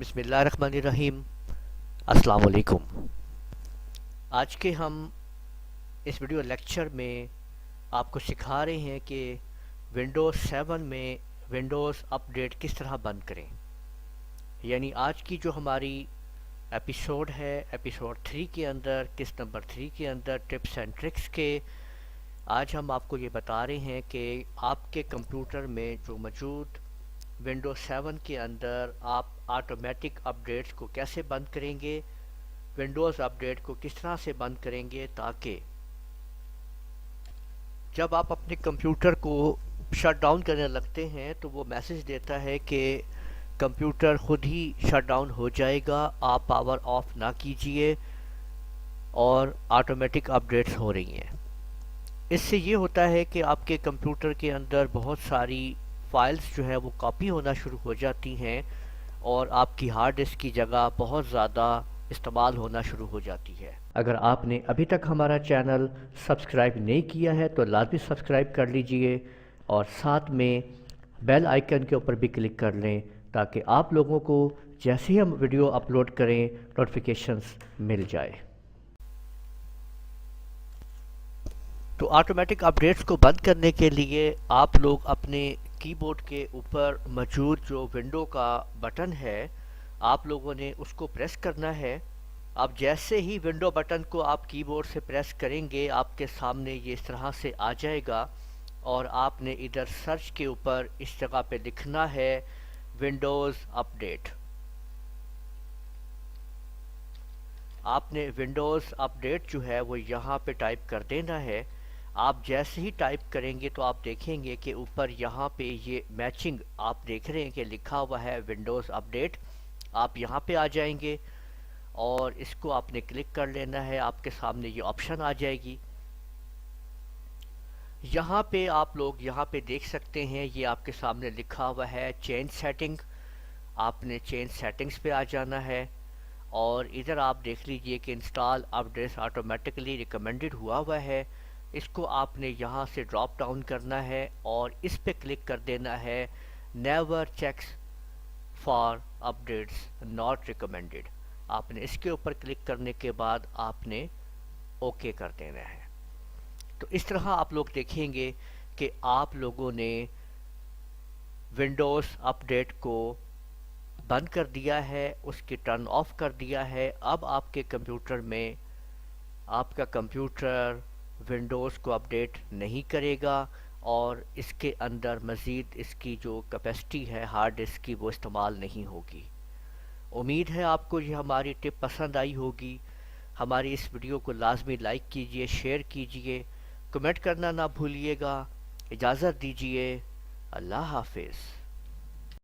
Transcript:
बिस्मिल्लाहिर्रहमानिर्रहीम। अस्सलाम वालेकुम। आज के हम इस वीडियो लेक्चर में आपको सिखा रहे हैं कि विंडोज़ 7 में विंडोज़ अपडेट किस तरह बंद करें। यानी आज की जो हमारी एपिसोड है, एपिसोड 3 के अंदर, किस नंबर 3 के अंदर टिप्स एंड ट्रिक्स के, आज हम आपको ये बता रहे हैं कि आपके कंप्यूटर में जो मौजूद विंडोज़ 7 के अंदर आप ऑटोमेटिक अपडेट्स को कैसे बंद करेंगे, विंडोज़ अपडेट को किस तरह से बंद करेंगे ताकि जब आप अपने कंप्यूटर को शट डाउन करने लगते हैं तो वो मैसेज देता है कि कंप्यूटर खुद ही शट डाउन हो जाएगा, आप पावर ऑफ ना कीजिए और ऑटोमेटिक अपडेट्स हो रही हैं। इससे ये होता है कि आपके कंप्यूटर के अंदर बहुत सारी फाइल्स जो है वो कॉपी होना शुरू हो जाती हैं और आपकी हार्ड डिस्क की जगह बहुत ज़्यादा इस्तेमाल होना शुरू हो जाती है। अगर आपने अभी तक हमारा चैनल सब्सक्राइब नहीं किया है तो लाजमी सब्सक्राइब कर लीजिए और साथ में बेल आइकन के ऊपर भी क्लिक कर लें ताकि आप लोगों को जैसे ही हम वीडियो अपलोड करें नोटिफिकेशंस मिल जाए। तो ऑटोमेटिक अपडेट्स को बंद करने के लिए आप लोग अपने कीबोर्ड के ऊपर मौजूद जो विंडो का बटन है, आप लोगों ने उसको प्रेस करना है। अब जैसे ही विंडो बटन को आप कीबोर्ड से प्रेस करेंगे आपके सामने ये इस तरह से आ जाएगा और आपने इधर सर्च के ऊपर इस जगह पे लिखना है विंडोज़ अपडेट। आपने विंडोज़ अपडेट जो है वो यहाँ पे टाइप कर देना है। आप जैसे ही टाइप करेंगे तो आप देखेंगे कि ऊपर यहाँ पे ये मैचिंग आप देख रहे हैं कि लिखा हुआ है विंडोज़ अपडेट। आप यहाँ पे आ जाएंगे और इसको आपने क्लिक कर लेना है, आपके सामने ये ऑप्शन आ जाएगी। यहाँ पे आप लोग यहाँ पे देख सकते हैं ये आपके सामने लिखा हुआ है चेंज सेटिंग। आपने चेंज सेटिंग्स पे आ जाना है और इधर आप देख लीजिए कि इंस्टॉल अपडेट्स ऑटोमेटिकली रिकमेंडेड हुआ है। इसको आपने यहाँ से ड्रॉप डाउन करना है और इस पे क्लिक कर देना है never checks for updates not recommended. आपने इसके ऊपर क्लिक करने के बाद आपने ओके कर देना है। तो इस तरह आप लोग देखेंगे कि आप लोगों ने विंडोज़ अपडेट को बंद कर दिया है, उसके टर्न ऑफ कर दिया है। अब आपके कंप्यूटर में आपका कंप्यूटर विंडोज़ को अपडेट नहीं करेगा और इसके अंदर मज़ीद इसकी जो कैपेसिटी है हार्ड डिस्क की वो इस्तेमाल नहीं होगी। उम्मीद है आपको ये हमारी टिप पसंद आई होगी। हमारी इस वीडियो को लाजमी लाइक कीजिए, शेयर कीजिए, कमेंट करना ना भूलिएगा। इजाज़त दीजिए। अल्लाह हाफिज़।